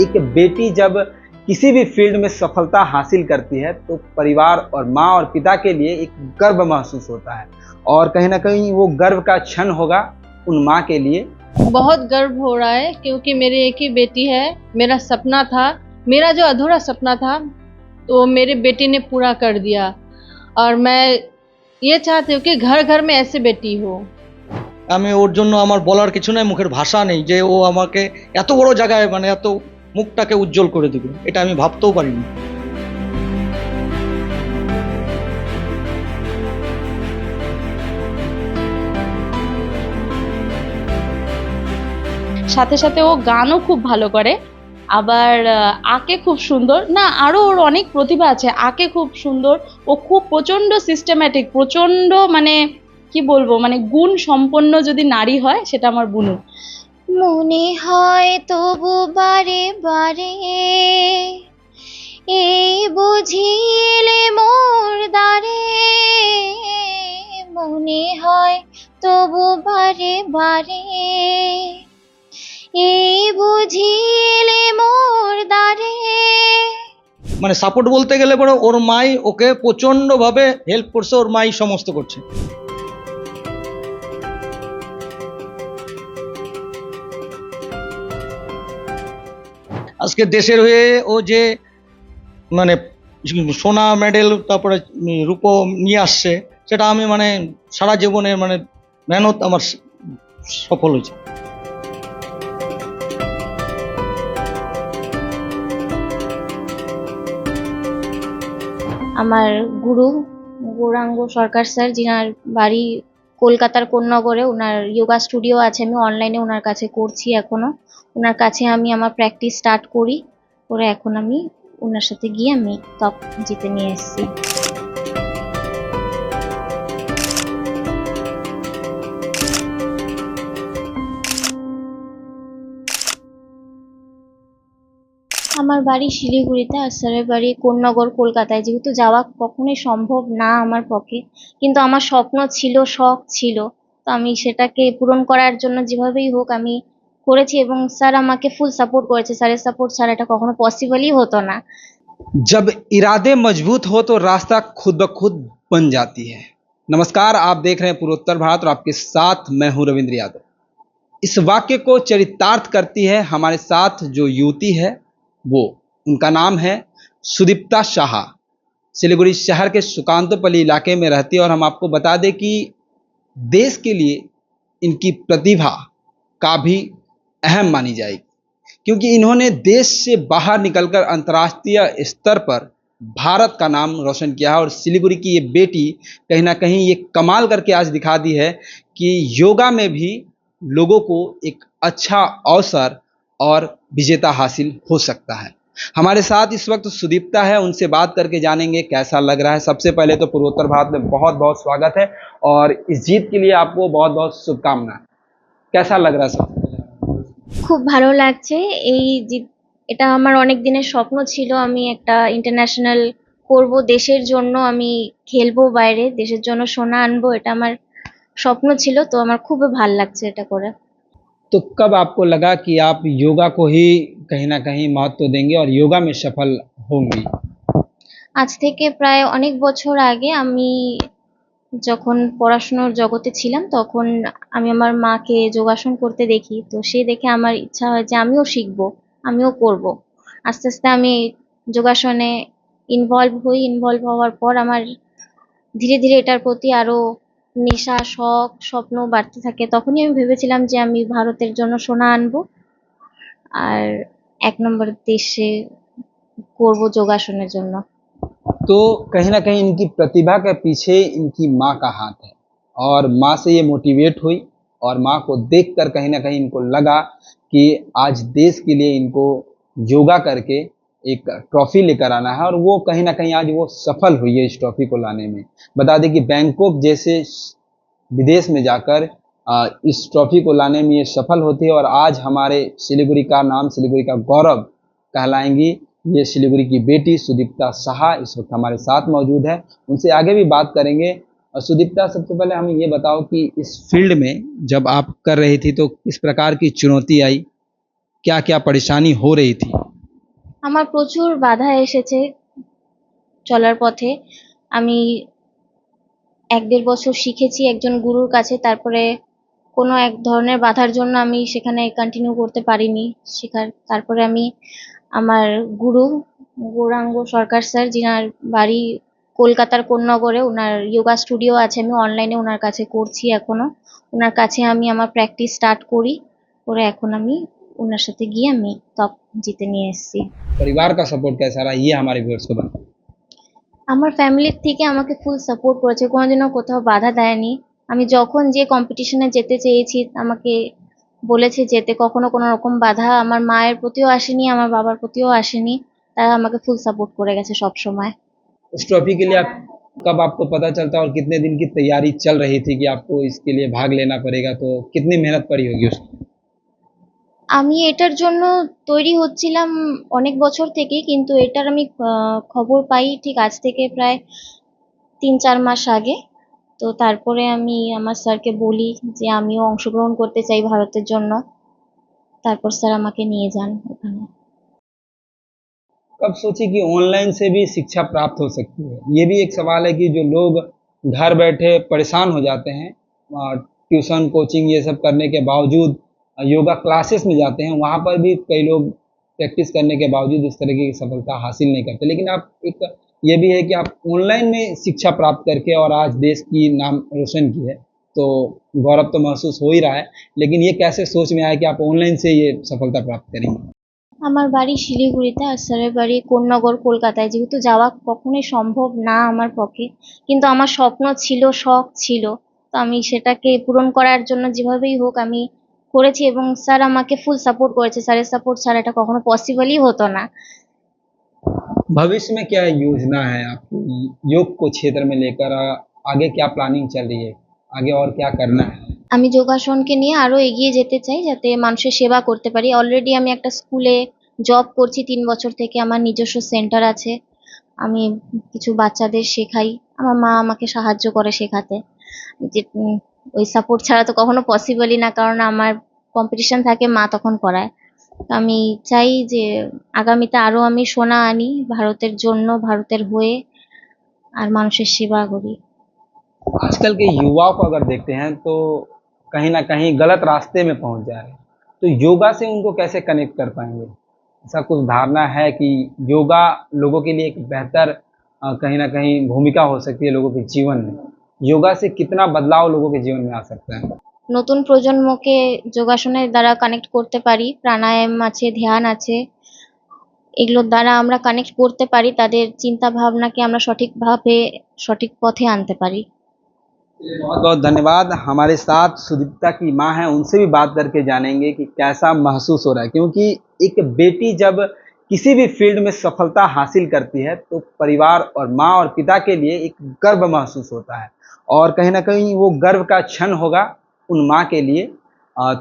एक बेटी जब किसी भी फील्ड में सफलता हासिल करती है तो परिवार और माँ और पिता के लिए एक गर्व महसूस होता है, और कहीं ना कहीं वो गर्व का क्षण होगा उन माँ के लिए। बहुत गर्व हो रहा है क्योंकि मेरी एक ही बेटी है। मेरा सपना था, मेरा जो अधूरा सपना था तो मेरे बेटी ने पूरा कर दिया, और मैं ये चाहती हूँ कि घर घर में ऐसे बेटी हो। আমি ওর জন্য আমার বলার কিছু নাই, মুখের ভাষা নেই যে ও আমাকে এত বড় জায়গায় মানে এত মুখটাকে উজ্জ্বল করে দিবে, এটা আমি ভাবতেও পারিনি। সাথে সাথে ও গানও খুব ভালো করে, আবার আঁকে খুব সুন্দর, না আরো ওর অনেক প্রতিভা আছে, আঁকে খুব সুন্দর। ও খুব প্রচন্ড সিস্টেম্যাটিক, প্রচন্ড মানে কি বলবো, মানে গুণ সম্পন্ন যদি নারী হয় সেটা আমার বুনু। মনে হয় তবু বারে বারে এই বুঝিলে মোর দ্বারে, মনে হয় তবু বারে বারে এই বুঝিলে মোর দ্বারে। মানে সাপোর্ট বলতে গেলে পরে ওর মাই ওকে প্রচন্ড ভাবে হেল্প করছে, ওর মাই সমস্ত করছে। আজকে দেশের হয়ে ও যে মানে সোনা মেডেল তারপরে রূপো নিয়ে আসছে, সেটা আমি মানে সারা জীবনের মানে মেহনত আমার সফল হয়েছে। আমার গুরু গৌরাঙ্গ সরকার স্যার, যিনার বাড়ি কলকাতার কোন্নগরে, ওনার যোগা স্টুডিও আছে, আমি অনলাইনে ওনার কাছে করছি এখনো। ওনার কাছে আমি আমার প্র্যাকটিস স্টার্ট করি, করে এখন আমি ওনার সাথে গিয়ে আমি টপ জিতে নিয়ে এসেছি। আমার বাড়ি শিলিগুড়িতে, আর স্যারের বাড়ি কোন্নগর কলকাতায়। যেহেতু যাওয়া কখনোই সম্ভব না আমার পক্ষে, কিন্তু আমার স্বপ্ন ছিল, শখ ছিল, তো আমি সেটাকে পূরণ করার জন্য যেভাবেই হোক আমি করেছি, এবং স্যার আমাকে ফুল সাপোর্ট করেছে। স্যারের সাপোর্ট ছাড়া এটা কখনো পসিবলই হতো না। जब इरादे मजबूत हो तो रास्ता खुद ब खुद बन जाती है। नमस्कार, आप देख रहे हैं पूर्वोत्तर भारत और आपके साथ मैं हूं रविंद्र यादव। इस वाक्य को चरितार्थ करती है हमारे साथ जो युवती है, वो उनका नाम है सुदीप्ता शाह। सिलीगुड़ी शहर के सुकांतपल्ली इलाके में रहती है, और हम आपको बता दें कि देश के लिए इनकी प्रतिभा का भी अहम मानी जाएगी, क्योंकि इन्होंने देश से बाहर निकलकर अंतर्राष्ट्रीय स्तर पर भारत का नाम रोशन किया है। और सिलीगुड़ी की ये बेटी कहीं ना कहीं ये कमाल करके आज दिखा दी है कि योगा में भी लोगों को एक अच्छा अवसर और विजेता हासिल हो सकता है। हमारे साथ इस वक्त सुदीप्ता है, उनसे बात करके जानेंगे कैसा लग रहा है। सबसे पहले तो पूर्वोत्तर भारत में बहुत बहुत स्वागत है, और इस जीत के लिए आपको बहुत बहुत शुभकामनाएं। कैसा लग रहा है सब? খুব ভালো লাগছে। এটা আমার অনেক দিনের স্বপ্ন ছিল, আমি একটা ইন্টারন্যাশনাল করব, দেশের জন্য আমি খেলবো, বাইরে দেশের জন্য সোনা আনবো, এটা আমার স্বপ্ন ছিল। তো আমার খুবই ভালো লাগছে এটা করে। तो कब आपको लगा कि आप योगा को ही कहीं ना कहीं महत्व देंगे और योगा में सफल होंगी? আজ থেকে প্রায় অনেক বছর আগে, আমি যখন পড়াশোনার জগতে ছিলাম, তখন আমি আমার মাকে যোগাসন করতে দেখি। তো সে দেখে আমার ইচ্ছা হয় যে আমিও শিখবো, আমিও করব। আস্তে আস্তে আমি যোগাসনে ইনভলভ হওয়ার পর আমার ধীরে ধীরে এটার প্রতি আরো নেশা, শখ, স্বপ্ন বাড়তে থাকে। তখনই আমি ভেবেছিলাম যে আমি ভারতের জন্য সোনা আনবো, আর 1 নম্বর দেশে করব যোগাসনের জন্য। तो कहीं ना कहीं इनकी प्रतिभा के पीछे इनकी माँ का हाथ है, और माँ से ये मोटिवेट हुई, और माँ को देखकर कहीं ना कहीं इनको लगा कि आज देश के लिए इनको योगा करके एक ट्रॉफी लेकर आना है, और वो कहीं ना कहीं आज वो सफल हुई है इस ट्रॉफी को लाने में। बता दें कि बैंकॉक जैसे विदेश में जाकर इस ट्रॉफी को लाने में ये सफल होती है, और आज हमारे सिलीगुड़ी का नाम, सिलीगुड़ी का गौरव कहलाएंगी ये सिलीगुड़ी की बेटी सुदीप्ता शाह इस वक्त हमारे साथ मौजूद है। उनसे आगे भी बात करेंगे। और सुदीप्ता, सबसे पहले हमें ये बताओ कि इस फील्ड में जब आप कर रही थी तो किस प्रकार की चुनौती आई? क्या क्या परेशानी हो रही थी? আমার প্রচুর বাধা এসেছে চলার পথে। আমি ১-১.৫ বছর শিখেছি একজন গুরুর কাছে। তারপরে কোনো এক ধরনের বাধার জন্য আমি সেখানে কন্টিনিউ করতে পারিনি শেখার। তারপরে আমি আমার গুরু গৌরাঙ্গ সরকার স্যার, যিনার বাড়ি কলকাতার কোন্নগরে, ওনার যোগা স্টুডিও আছে। আমি অনলাইনে ওনার কাছে করছি এখনো। ওনার কাছে আমি আমার প্র্যাকটিস স্টার্ট করি। করে এখন আমি ওনার সাথে গিয়ে আমি কাপ জিতে নিয়ে এসেছি। परिवार का सपोर्ट कैसा रहा ये हमारे व्यूअर्स को बताएं। আমার ফ্যামিলির থেকে আমাকে ফুল সাপোর্ট করেছে, কোনোদিনও কোথাও বাধা দেয়নি। আমি যখন যে কম্পিটিশনে যেতে চেয়েছি আমাকে বলেছে যেতে, কখনো কোনো রকম বাধা আমার মায়ের প্রতিও আসেনি, আমার বাবার প্রতিও আসেনি। তারা আমাকে ফুল সাপোর্ট করে গেছে সব সময়। उस ट्रॉफी के लिए आप कब आपको पता चलता और कितने दिन की तैयारी चल रही थी कि आपको इसके लिए भाग लेना पड़ेगा, तो कितनी मेहनत पड़ी होगी उसकी? আমি এটার জন্য তৈরি হচ্ছিলাম অনেক বছর থেকেই, কিন্তু এটার আমি খবর পাই ঠিক আজ থেকে প্রায় ৩-৪ মাস আগে। তো তারপরে আমি আমার স্যারকে বলি যে আমিও অংশগ্রহণ করতে চাই ভারতের জন্য। তারপর স্যার আমাকে নিয়ে যান ওখানে। कब सोची कि ऑनलाइन से भी शिक्षा प्राप्त हो सकती है? ये भी एक सवाल है कि जो लोग घर बैठे परेशान हो जाते हैं, ट्यूशन कोचिंग ये सब करने के बावजूद योगा क्लासेस में जाते हैं, वहाँ पर भी कई लोग प्रैक्टिस करने के बावजूद इस तरह की सफलता हासिल नहीं करते। लेकिन आप एक ये भी है कि आप ऑनलाइन में शिक्षा प्राप्त करके और आज देश की नाम रोशन की है, तो गौरव तो महसूस हो ही रहा है। लेकिन ये कैसे सोच में आया कि आप ऑनलाइन से ये सफलता प्राप्त करेंगे? আমার বাড়ি শিলিগুড়িতে আর স্যারের বাড়ি কোন্নগর কলকাতায়। যেহেতু যাওয়া কখনোই সম্ভব না আমার পক্ষে, কিন্তু আমার স্বপ্ন ছিল, শখ ছিল। তো আমি সেটাকে পূরণ করার জন্য যেভাবেই হোক আমি করেছি এবং স্যার আমাকে ফুল সাপোর্ট করেছে। স্যারের সাপোর্ট ছাড়া এটা কখনো পসিবলই হতো না। भविष्य में क्या योजना है आपकी योग को क्षेत्र में लेकर? आगे क्या प्लानिंग चल रही है? आगे और क्या करना है? আমি যোগাসনকে নিয়ে আরো এগিয়ে যেতে চাই, যাতে মানুষের সেবা করতে পারি। অলরেডি আমি একটা স্কুলে জব করছি ৩ বছর থেকে। আমার নিজস্ব সেন্টার আছে। আমি কিছু বাচ্চাদের শেখাই। আমার মা আমাকে সাহায্য করে শেখাতে। যে ওই সাপোর্ট ছাড়া তো কখনো পসিবলই না, কারণ আমার কম্পিটিশন থাকে, মা তখন করায়। তো আমি চাই যে আগামীতে আরো আমি সোনা আনি ভারতের জন্য, ভারতের হয়ে, আর মানুষের সেবা করি। आजकल के युवाओं को अगर देखते हैं तो कहीं ना कहीं गलत रास्ते में पहुंच जा रहे हैं, तो योगा से उनको कैसे कनेक्ट कर पाएंगे? ऐसा कुछ धारणा है कि योगा लोगों के लिए एक बेहतर कहीं ना कहीं भूमिका हो सकती है लोगों के जीवन में? योगा से कितना बदलाव लोगों के जीवन में आ सकता है? নতুন প্রজন্মকে যোগাসনের দ্বারা কানেক্ট করতে পারি। প্রাণায়াম আছে, ধ্যান আছে। এগুলোর দ্বারা আমরা কানেক্ট করতে পারি, তাদের চিন্তা ভাবনাকে আমরা সঠিকভাবে সঠিক পথে আনতে পারি। बहुत बहुत धन्यवाद। हमारे साथ सुदीप्ता की माँ हैं, उनसे भी बात करके जानेंगे कि कैसा महसूस हो रहा है, क्योंकि एक बेटी जब किसी भी फील्ड में सफलता हासिल करती है तो परिवार और माँ और पिता के लिए एक गर्व महसूस होता है, और कहीं ना कहीं वो गर्व का क्षण होगा उन माँ के लिए।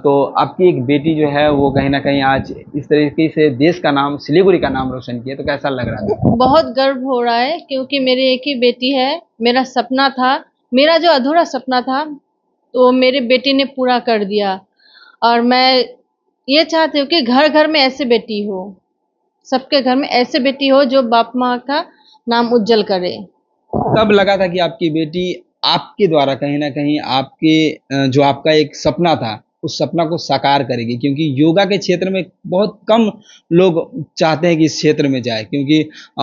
तो आपकी एक बेटी जो है वो कहीं ना कहीं आज इस तरीके से देश का नाम, सिलीगुड़ी का नाम रोशन किया, तो कैसा लग रहा है? बहुत गर्व हो रहा है, क्योंकि मेरी एक ही बेटी है। मेरा सपना था, मेरा जो अधूरा सपना था तो मेरी बेटी ने पूरा कर दिया। और मैं ये चाहती हूँ कि घर घर में ऐसे बेटी हो, सबके घर में ऐसे बेटी हो जो बाप माँ का नाम उज्जवल करे। कब लगा था कि आपकी बेटी आपके द्वारा कहीं ना कहीं आपके जो आपका एक सपना था उस सपना को साकार करेगी? क्योंकि योगा के क्षेत्र में बहुत कम लोग चाहते हैं कि इस क्षेत्र में जाए, क्योंकि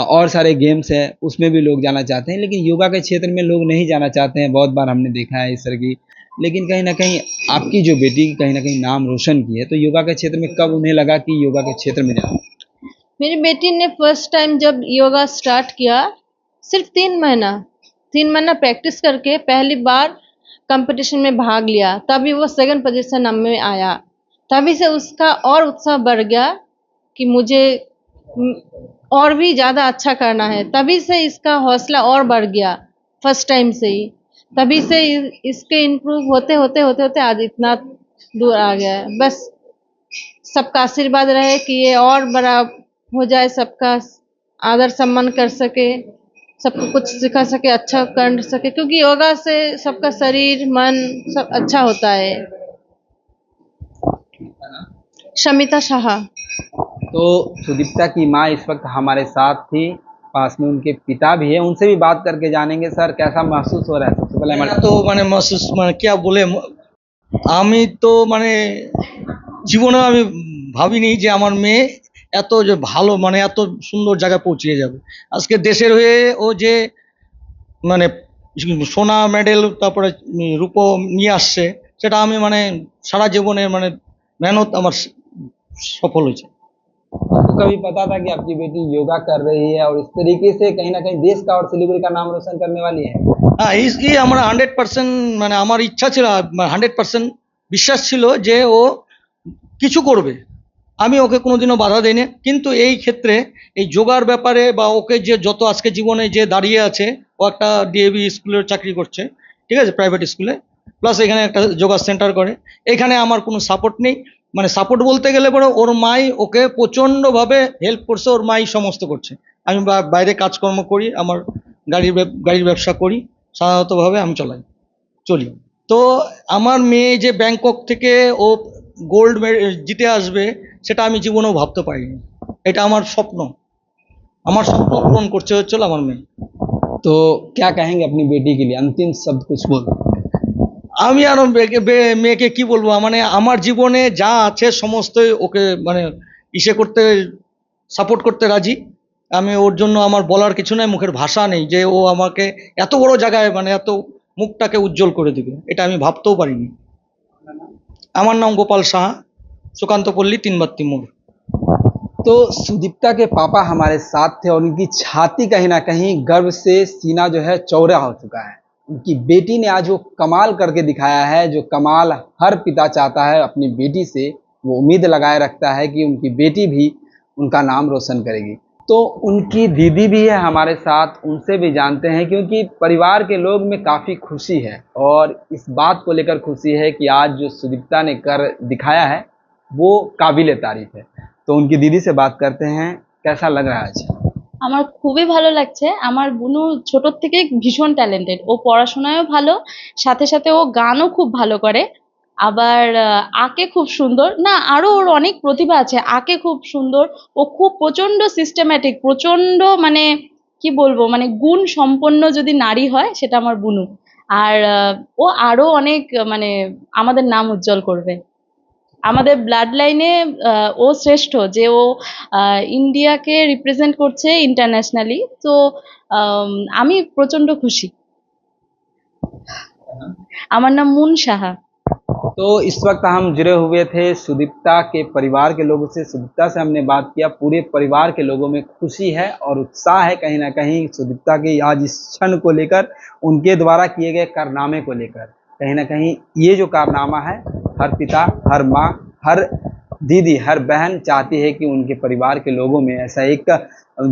और सारे गेम्स हैं उसमें भी लोग जाना चाहते हैं, लेकिन योगा के क्षेत्र में लोग नहीं जाना चाहते हैं। बहुत बार हमने देखा है इस तरह की। लेकिन कहीं ना कहीं आपकी जो बेटी कहीं ना कहीं नाम रोशन की है, तो योगा के क्षेत्र में कब उन्हें लगा कि योगा के क्षेत्र में जाना? मेरी बेटी ने फर्स्ट टाइम जब योगा स्टार्ट किया, सिर्फ 3 महीना प्रैक्टिस करके पहली बार कंपटीशन में भाग लिया, तभी वो सेकंड पोजीशन में आया। तभी से उसका और उत्साह बढ़ गया कि मुझे और भी ज़्यादा अच्छा करना है। तभी से इसका हौसला और बढ़ गया फर्स्ट टाइम से ही। तभी से इसके इम्प्रूव होते होते होते होते आज इतना दूर आ गया है। बस सबका आशीर्वाद रहे कि ये और बड़ा हो जाए, सबका आदर सम्मान कर सके, सबको कुछ सिखा सके, अच्छा कर सके, क्योंकि योगा से सबका शरीर मन सब अच्छा होता है। शमिता शाह। तो सुदीप्ता की माँ इस वक्त हमारे साथ थी, पास में उनके पिता भी है, उनसे भी बात करके जानेंगे। सर, कैसा महसूस हो रहा है? सबसे पहले এটা তো মানে महसूस মানে क्या বলে আমি তো মানে জীবনে আমি ভাবিনি যে আমার মেয়ে এত যে ভালো মানে এত সুন্দর জায়গায় পৌঁছে যাবে। আজকে দেশের হয়ে ও যে মানে সোনা মেডেল তারপরে রূপো নিয়ে আসছে, সেটা আমি মানে সারা জীবনে মানে মেহনত আমার সফল হয়েছে। आपको कभी पता था कि आपकी बेटी योगा कर रही है और इस तरीके से कहीं ना कहीं देश का और सिलीगुड़ी का नाम रोशन करने वाली है? হ্যাঁ, এই আমার 100% মানে আমার ইচ্ছা ছিল, 100% বিশ্বাস ছিল যে ও কিছু করবে। আমি ওকে কোনোদিনও বাধা দেইনি, কিন্তু এই ক্ষেত্রে এই যোগার ব্যাপারে বা ওকে যে যত আজকে জীবনে যে দাঁড়িয়ে আছে, ও একটা ডিএভি স্কুলের চাকরি করছে, ঠিক আছে, প্রাইভেট স্কুলে, প্লাস এখানে একটা যোগা সেন্টার করে। এখানে আমার কোনো সাপোর্ট নেই, মানে সাপোর্ট বলতে গেলে পরে ওর মাই ওকে প্রচণ্ডভাবে হেল্প করছে, ওর মাই সমস্ত করছে। আমি বাইরে কাজকর্ম করি, আমার গাড়ির ব্যবসা করি, সাধারণতভাবে আমি চলি। তো আমার মেয়ে যে ব্যাংকক থেকে ও গোল্ড জিতে আসবে, সেটা আমি জীবনেও ভাবতে পারিনি। এটা আমার স্বপ্ন পূরণ করছে হচ্ছিল আমার মেয়ে। तो क्या कहेंगे अपनी बेटी के लिए? अंतिम शब्द कुछ बोल। আমি আর মেয়েকে কি বলবো, মানে আমার জীবনে যা আছে সমস্তই ওকে মানে করতে সাপোর্ট করতে রাজি। আমি ওর জন্য আমার বলার কিছু নাই, মুখের ভাষা নেই যে ও আমাকে এত বড় জায়গায় মানে এত মুখটাকে উজ্জ্বল করে দিবে, এটা আমি ভাবতেও পারিনি। আমার নাম গোপাল সাহা, সুকান্তপল্লী 3 মোড়। तो सुदीप्ता के पापा हमारे साथ थे और उनकी छाती कहीं ना कहीं गर्व से सीना जो है चौड़ा हो चुका है। उनकी बेटी ने आज वो कमाल करके दिखाया है, जो कमाल हर पिता चाहता है अपनी बेटी से। वो उम्मीद लगाए रखता है कि उनकी बेटी भी उनका नाम रोशन करेगी। तो उनकी दीदी भी है हमारे साथ, उनसे भी जानते हैं, क्योंकि परिवार के लोग में काफ़ी खुशी है और इस बात को लेकर खुशी है कि आज जो सुदीप्ता ने कर दिखाया है वो काबिल तारीफ है। तो उनकी दीदी से बात करते हैं, कैसा लग रहा है आज? আমার খুবই ভালো লাগছে। আমার বুনু ছোট থেকে ভীষণ ট্যালেন্টেড, ও পড়াশোনায়ও ভালো, সাথে সাথে ও গানও খুব ভালো করে। আবার আঁকে খুব সুন্দর, না আরো ওর অনেক প্রতিভা আছে, আঁকে খুব সুন্দর। ও খুব প্রচন্ড সিস্টেম্যাটিক, প্রচন্ড মানে কি বলবো, মানে গুণ সম্পন্ন যদি নারী হয় সেটা আমার বুনু। আর ও আরো অনেক মানে আমাদের নাম উজ্জ্বল করবে। আমাদের ব্লাড লাইনে ও শ্রেষ্ঠ, যে ও ইন্ডিয়াকে রিপ্রেজেন্ট করছে ইন্টারন্যাশনালি। তো আমি প্রচন্ড খুশি। আমার নাম মুন সাহা। तो इस वक्त हम जुड़े हुए थे सुदीप्ता के परिवार के लोगों से। सुदीप्ता से हमने बात किया, पूरे परिवार के लोगों में खुशी है और उत्साह है कहीं ना कहीं सुदीप्ता के आज इस क्षण को लेकर, उनके द्वारा किए गए कारनामे को लेकर। कहीं ना कहीं ये जो कारनामा है, हर पिता, हर माँ, हर दीदी, हर बहन चाहती है कि उनके परिवार के लोगों में ऐसा एक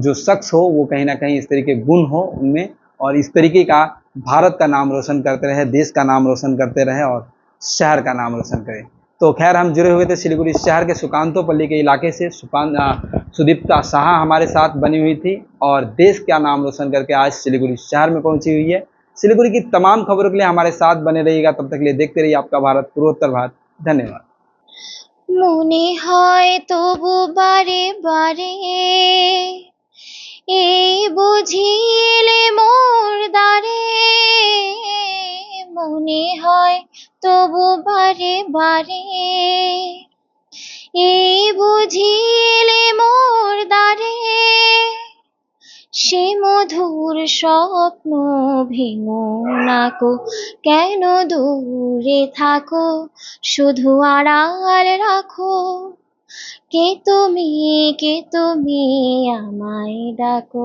जो शख्स हो, वो कहीं ना कहीं इस तरीके गुण हो उनमें, और इस तरीके का भारत का नाम रोशन करते रहे, देश का नाम रोशन करते रहे और शहर का नाम रोशन करें। तो खैर, हम जुड़े हुए थे सिलीगुड़ी शहर के सुकांतोपल्ली के इलाके से। सुदीप्ता साहा हमारे साथ बनी हुई थी और देश का नाम रोशन करके आज सिलीगुड़ी शहर में पहुंची हुई है। सिलीगुड़ी की तमाम खबरों के लिए हमारे साथ बने रहिएगा। तब तक के लिए देखते रहिए आपका भारत, पूर्वोत्तर भारत। धन्यवाद। মনে হয় তবু বারে বারে এই বুঝিলে মোর দ্বারে, মনে হয় তবু বারে বারে এই বুঝিলে মোর দ্বারে, সে মধুর স্বপ্ন ভেঙো নাকো, কেন দূরে থাকো, শুধু আড়াল রাখো, কে তুমি আমায় ডাকো।